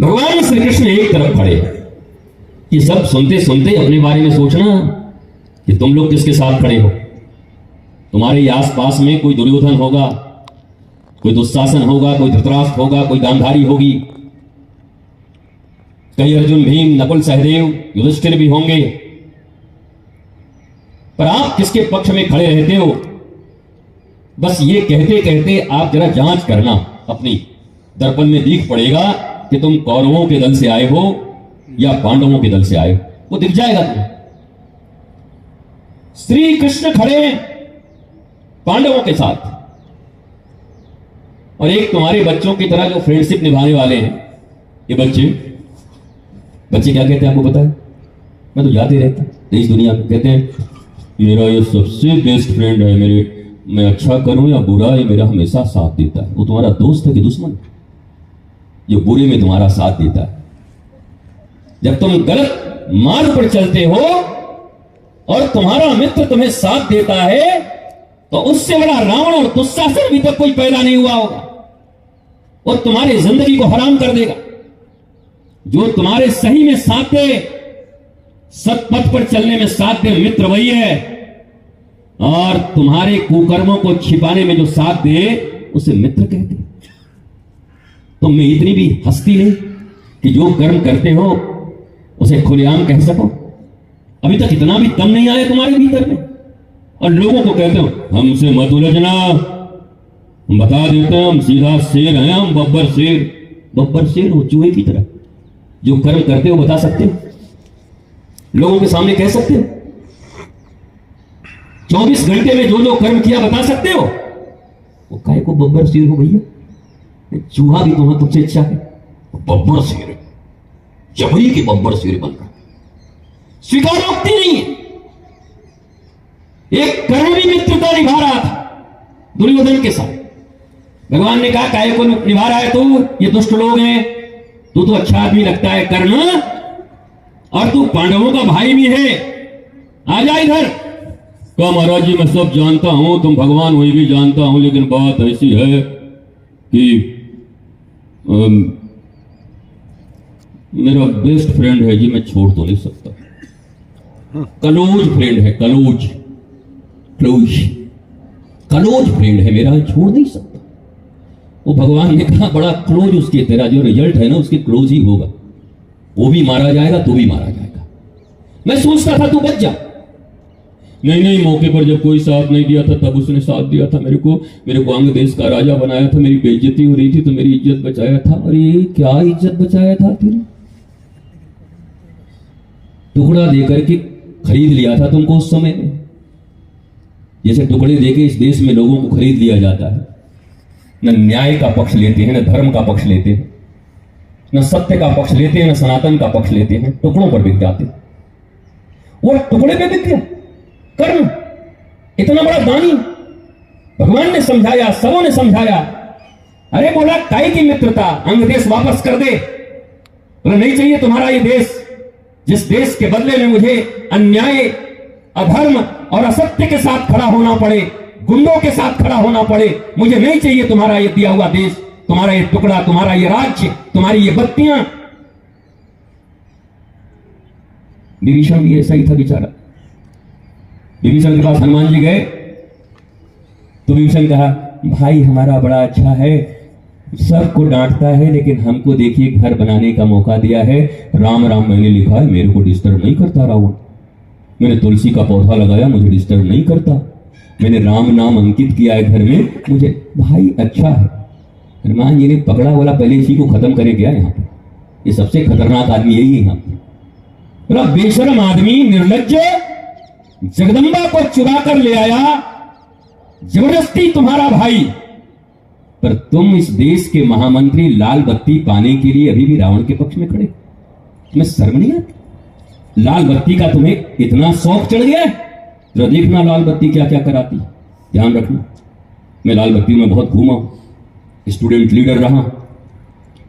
भगवान श्री कृष्ण एक तरफ खड़े। ये सब सुनते सुनते अपने बारे में सोचना कि तुम लोग किसके साथ खड़े हो। तुम्हारे आसपास में कोई दुर्योधन होगा, कोई दुशासन होगा, कोई धृतराष्ट्र होगा, कोई गांधारी होगी, कई अर्जुन, भीम, नकुल, सहदेव, युधिष्ठिर भी होंगे। पर आप किसके पक्ष में खड़े रहते हो? बस ये कहते कहते आप जरा जांच करना अपनी। दर्पण में दिख पड़ेगा कि तुम कौरवों के दल से आए हो या पांडवों के दल से आए हो, वो दिख जाएगा तुम्हें। श्री कृष्ण खड़े पांडवों के साथ, और एक तुम्हारे बच्चों की तरह जो फ्रेंडशिप निभाने वाले हैं ये बच्चे क्या कहते हैं आपको पता है? मैं तो याद ही रहता इस दुनिया में। कहते हैं मेरा ये सबसे बेस्ट फ्रेंड है, मैं अच्छा करूं या बुरा ये मेरा हमेशा साथ देता है। वो तुम्हारा दोस्त है कि दुश्मन? जो बुरे में तुम्हारा साथ देता है। जब तुम गलत मार्ग पर चलते हो और तुम्हारा मित्र तुम्हें साथ देता है तो उससे बड़ा रावण और दुशासन अभी तक कोई पैदा नहीं हुआ होगा, और तुम्हारी जिंदगी को हराम कर देगा। जो तुम्हारे सही में साथ दे, सत्पथ पर चलने में साथ दे, मित्र वही है। और तुम्हारे कुकर्मों को छिपाने में जो साथ दे उसे मित्र कहते हैं। तुम में इतनी भी हस्ती नहीं कि जो कर्म करते हो उसे खुलेआम कह सको। अभी तक इतना भी दम नहीं आया तुम्हारे भीतर में, और लोगों को कहते हो हमसे मत उलझना, हम बता देते हैं, हम सीधा शेर हैं, हम बब्बर शेर। बब्बर शेर हो चूहे की तरह, जो कर्म करते हो बता सकते हो, लोगों के सामने कह सकते हो। 24 घंटे में जो कर्म किया बता सकते हो। वो काहे को बब्बर शेर हो भैया? चूहा भी तुम्हें तुमसे अच्छा है, बब्बर शेर है, जबरी के बब्बर शेर बन रहा। स्वीकारोक्ति नहीं है। एक कर्म भी मित्रता निभा रहा था दुर्योधन के साथ। भगवान ने कहा काहे को निभा रहा है तू? ये दुष्ट लोग हैं, तू तो अच्छा आदमी लगता है कर्ण, और तू पांडवों का भाई भी है, आ जा इधर। कहा महाराज जी मैं सब जानता हूं, तुम भगवान हुई भी जानता हूं, लेकिन बात ऐसी है कि मेरा बेस्ट फ्रेंड है जी, मैं छोड़ तो नहीं सकता। क्लोज फ्रेंड है, क्लोज फ्रेंड है मेरा, छोड़ नहीं सकता। वो भगवान ने कहा बड़ा क्लोज उसके, तेरा जो रिजल्ट है ना उसके क्लोज ही होगा। वो भी मारा जाएगा, तू भी मारा जाएगा। मैं सोचता था तू बच जा। नहीं, मौके पर जब कोई साथ नहीं दिया था तब उसने साथ दिया था मेरे को अंग देश का राजा बनाया था। मेरी बेइज्जती हो रही थी तो मेरी इज्जत बचाया था। अरे क्या इज्जत बचाया था तेरी? टुकड़ा देकर के खरीद लिया था तुमको उस समय में, जैसे टुकड़े देके इस देश में लोगों को खरीद लिया जाता है। न न्याय का पक्ष लेते हैं, न धर्म का पक्ष लेते हैं, न सत्य का पक्ष लेते हैं, न सनातन का पक्ष लेते हैं। टुकड़ों पर बिक जाते हैं। वो टुकड़े पे बिक गया कर्म। इतना बड़ा दानी भगवान ने समझाया, सबों ने समझाया। अरे बोला काय की मित्रता, अंग देश वापस कर दे। बोला नहीं चाहिए तुम्हारा ये देश, जिस देश के बदले में मुझे अन्याय, अधर्म और असत्य के साथ खड़ा होना पड़े, गुंडों के साथ खड़ा होना पड़े, मुझे नहीं चाहिए तुम्हारा ये दिया हुआ देश, तुम्हारा ये टुकड़ा, तुम्हारा ये राज्य, तुम्हारी ये बत्तियां। विभीषण भी ऐसा ही था बेचारा। विभीषण के पास हनुमान जी गए तो विभीषण कहा भाई हमारा बड़ा अच्छा है, सबको डांटता है, लेकिन हमको देखिए घर बनाने का मौका दिया है। राम राम मैंने लिखा है, मेरे को डिस्टर्ब नहीं करता रावण। मैंने तुलसी का पौधा लगाया, मुझे डिस्टर्ब नहीं करता। मैंने राम नाम अंकित किया है घर में, मुझे भाई अच्छा है। हनुमान जी ने पकड़ा, बोला पहले इसी को खत्म करे गया यहाँ पे, ये सबसे खतरनाक आदमी यही है यहाँ पे। बोला बेशरम आदमी, निर्लज्ज, जगदम्बा को चुरा कर ले आया, जबरदस्ती तुम्हारा भाई, पर तुम इस देश के महामंत्री लाल बत्ती पाने के लिए अभी भी रावण के पक्ष में खड़े। तुम्हें शर्म नहीं आती? लाल बत्ती का तुम्हें इतना शौक चढ़ गया है? जरा देखना लाल बत्ती क्या क्या कराती। ध्यान रखना, मैं लाल बत्ती में बहुत घूमा हूं, स्टूडेंट लीडर रहा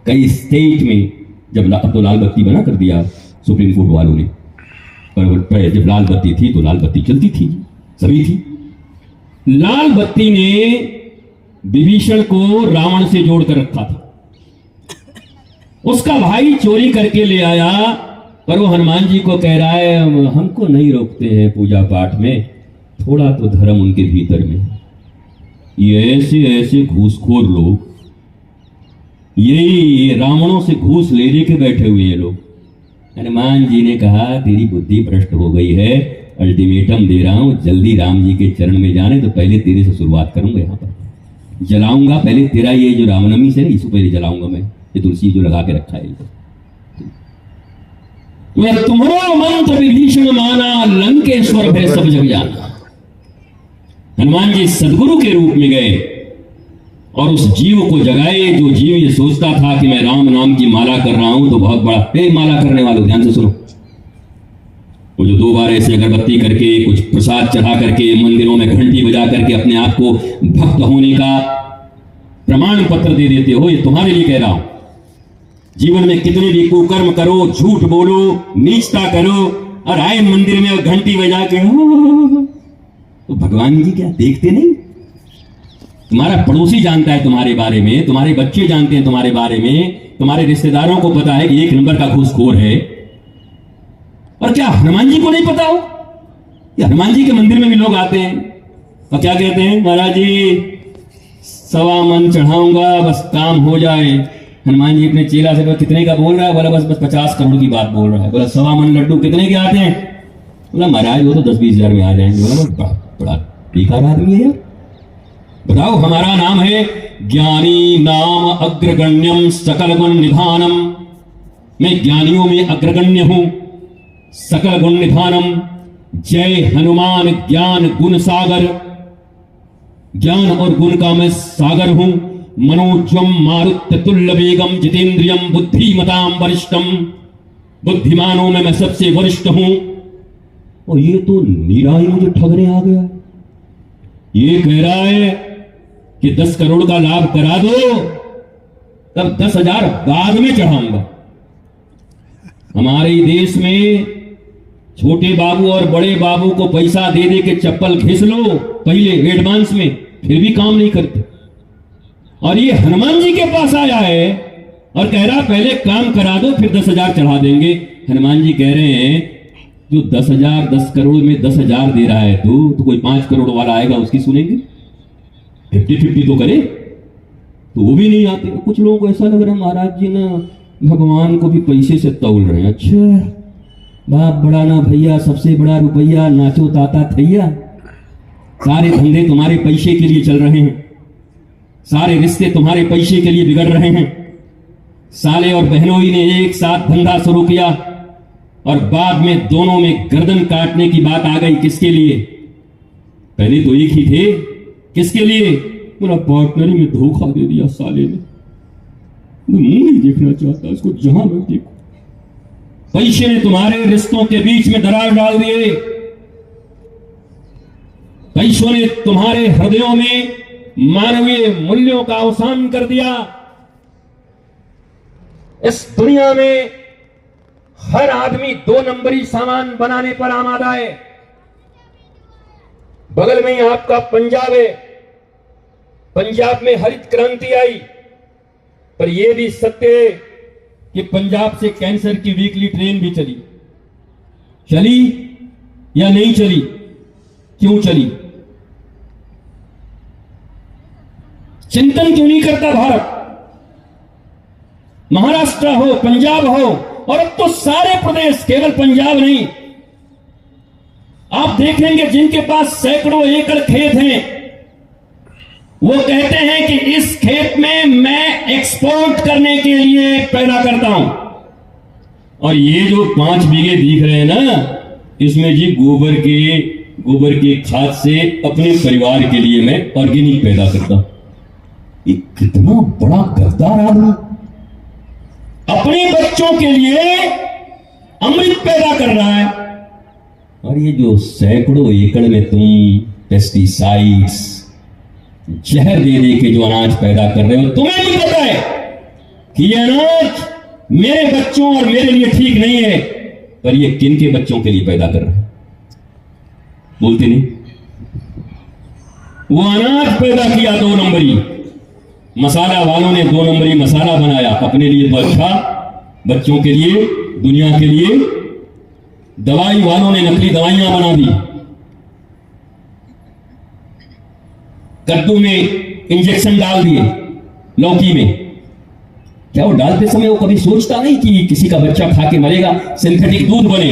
कई स्टेट में। जब अब तो लाल बत्ती बना कर दिया सुप्रीम कोर्ट वालों ने, पर जब लाल बत्ती थी तो लाल बत्ती चलती थी, सभी थी। लाल बत्ती ने विभीषण को रावण से जोड़कर रखा था। उसका भाई चोरी करके ले आया, पर वो हनुमान जी को कह रहा है हमको नहीं रोकते हैं पूजा पाठ में, थोड़ा तो धर्म उनके भीतर में है। ये ऐसे ऐसे घूसखोर लोग, यही रावणों से घूस ले लेके बैठे हुए लोग। हनुमान जी ने कहा तेरी बुद्धि भ्रष्ट हो गई है, अल्टीमेटम दे रहा हूं, जल्दी राम जी के चरण में जाने तो पहले तेरे से शुरुआत करूंगा, यहाँ पर जलाऊंगा पहले तेरा ये जो रामनवमी से इसको पहले जलाऊंगा मैं, ये तुलसी जो लगा के रखा है। वह तुम्हारा मंत्र विभीषण माना, लंकेश्वर भय सब जग जाना। हनुमान जी सदगुरु के रूप में गए और उस जीव को जगाए, जो जीव ये सोचता था कि मैं राम नाम की माला कर रहा हूं तो बहुत बड़ा। माला करने वालों ध्यान से सुनो, वो जो 2 बार ऐसे अगरबत्ती करके कुछ प्रसाद चढ़ा करके मंदिरों में घंटी बजा करके अपने आप को भक्त होने का प्रमाण पत्र दे देते हो, ये तुम्हारे लिए कह रहा हूं। जीवन में कितने भी कुकर्म करो, झूठ बोलो, नीचता करो और आए मंदिर में घंटी बजा के तो भगवान जी क्या देखते नहीं? तुम्हारा पड़ोसी जानता है तुम्हारे बारे में, तुम्हारे बच्चे जानते हैं तुम्हारे बारे में, तुम्हारे रिश्तेदारों को पता है कि 1 नंबर का घूसखोर है। और क्या हनुमान जी को नहीं पता हो? या हनुमान जी के मंदिर में भी लोग आते हैं और क्या कहते हैं, महाराज जी 1.25 मन चढ़ाऊंगा बस काम हो जाए। हनुमान जी अपने चेला से कितने का बोल रहा है? बोला बस 50 करोड़ की बात बोल रहा है। बोला 1.25 मन लड्डू कितने के आते हैं? बोला महाराज वो तो 10-20 हजार में आ जाएंगे। बोला बड़ा बेकार आदमी है यार। बताओ, हमारा नाम है ज्ञानी नाम अग्रगण्यम सकल गुण निधानम। मैं ज्ञानियों में अग्रगण्य हूं, सकल गुण निधानम। जय हनुमान ज्ञान गुण सागर, ज्ञान और गुण का मैं सागर हूं। मनोज्वम मारुत्य तुल्य वेगम जितेंद्रियम बुद्धिमताम वरिष्ठम। बुद्धिमानों में मैं सबसे वरिष्ठ हूं। और ये तो नीरा ही मुझे ठगने आ गया। ये कह रहा है कि 10 करोड़ का लाभ करा दो, तब 10,000 बाद में चढ़ाऊंगा। हमारे देश में छोटे बाबू और बड़े बाबू को पैसा दे दे के चप्पल घिस लो पहले एडवांस में, फिर भी काम नहीं करते। और ये हनुमान जी के पास आया है और कह रहा पहले काम करा दो फिर 10,000 चढ़ा देंगे। हनुमान जी कह रहे हैं जो 10,000 10 करोड़ में 10,000 दे रहा है तो कोई 5 करोड़ वाला आएगा उसकी सुनेंगे? 50-50 तो करे, तो वो भी नहीं आते। कुछ लोगों को ऐसा लग रहा है महाराज जी ना भगवान को भी पैसे से तौल रहे हैं। अच्छा बाप बड़ा ना भैया, सबसे बड़ा रुपया, नाचो ताता थैया। सारे धंधे तुम्हारे पैसे के लिए चल रहे हैं, सारे रिश्ते तुम्हारे पैसे के लिए बिगड़ रहे हैं। साले और बहनोई ने एक साथ धंधा शुरू किया और बाद में दोनों में गर्दन काटने की बात आ गई। किसके लिए? पहले तो एक ही थे, किसके लिए? बोला पार्टनरी में धोखा दे दिया साले ने, मुंह नहीं देखना चाहता इसको जहां मैं देखूं। पैसे ने तुम्हारे रिश्तों के बीच में दरार डाल दिए। पैसों ने तुम्हारे हृदयों में मानवीय मूल्यों का अवसान कर दिया। इस दुनिया में हर आदमी 2 नंबरी सामान बनाने पर आमादा है। बगल में ही आपका पंजाब है, पंजाब में हरित क्रांति आई, पर यह भी सत्य है कि पंजाब से कैंसर की वीकली ट्रेन भी चली या नहीं चली? क्यों चली? चिंतन क्यों नहीं करता भारत? महाराष्ट्र हो, पंजाब हो, और अब तो सारे प्रदेश, केवल पंजाब नहीं। आप देखेंगे जिनके पास सैकड़ों एकड़ खेत हैं, वो कहते हैं कि इस खेत में मैं एक्सपोर्ट करने के लिए पैदा करता हूं। और ये जो 5 बीघे दिख रहे हैं ना, इसमें जी गोबर के खाद से अपने परिवार के लिए मैं ऑर्गेनिक पैदा करता हूं। ये कितना बड़ा गद्दार आदमी, अपने बच्चों के लिए अमृत पैदा कर रहा है। और ये जो सैकड़ों एकड़ में तुम पेस्टिसाइड्स, जहर दे दे के जो अनाज पैदा कर रहे हो, तुम्हें भी पता है कि ये अनाज मेरे बच्चों और मेरे लिए ठीक नहीं है, पर ये किन के बच्चों के लिए पैदा कर रहे हैं? बोलते नहीं। वो अनाज पैदा किया 2 नंबरी, मसाला वालों ने 2 नंबरी मसाला बनाया, अपने लिए तो अच्छा बच्चों के लिए, दुनिया के लिए दवाई वालों ने नकली दवाइयां बना दी। कद्दू में इंजेक्शन डाल दिए, लौकी में। क्या वो डालते समय वो कभी सोचता नहीं कि किसी का बच्चा खा के मरेगा, सिंथेटिक दूध बने।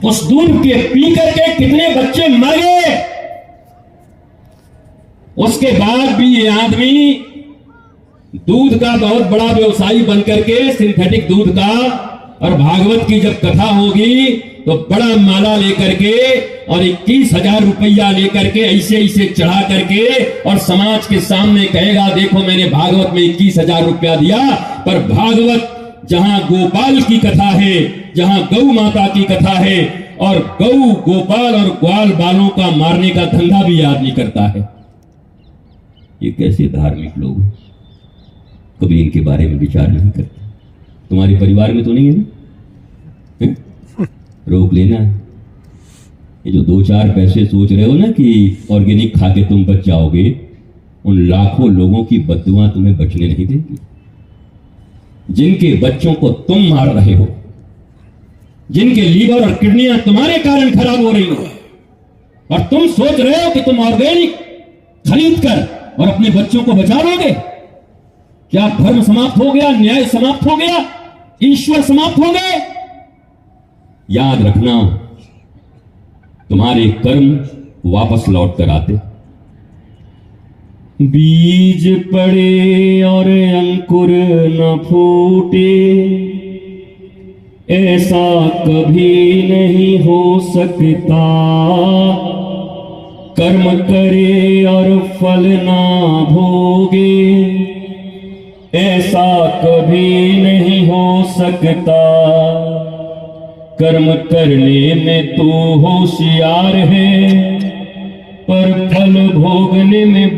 उस दूध के पी करके कितने बच्चे मर गए। उसके बाद भी ये आदमी दूध का बहुत बड़ा व्यवसायी बनकर के, सिंथेटिक दूध का, और भागवत की जब कथा होगी तो बड़ा माला लेकर के और 21,000 रुपया लेकर के ऐसे ऐसे चढ़ा करके और समाज के सामने कहेगा, देखो मैंने भागवत में 21,000 रुपया दिया। पर भागवत जहां गोपाल की कथा है, जहां गौ माता की कथा है, और गौ, गोपाल और ग्वाल बालों का मारने का धंधा भी आदमी करता है। ये कैसे धार्मिक लोग हैं, कभी इनके बारे में विचार नहीं करते। तुम्हारे परिवार में तो नहीं है ना? रोक लेना। ये जो 2-4 पैसे सोच रहे हो ना कि ऑर्गेनिक खा के तुम बच जाओगे, उन लाखों लोगों की बद्दुआ तुम्हें बचने नहीं देगी। जिनके बच्चों को तुम मार रहे हो, जिनके लीवर और किडनियां तुम्हारे कारण खराब हो रही हो, और तुम सोच रहे हो कि तुम ऑर्गेनिक खरीद कर और अपने बच्चों को बचा लोगे। क्या धर्म समाप्त हो गया? न्याय समाप्त हो गया? ईश्वर समाप्त हो गए? याद रखना, तुम्हारे कर्म वापस लौट कर आते। बीज पड़े और अंकुर न फूटे, ऐसा कभी नहीं हो सकता। कर्म करे और फल ना भोगे, ऐसा कभी नहीं हो सकता। कर्म करने में तू होशियार है, पर फल भोगने में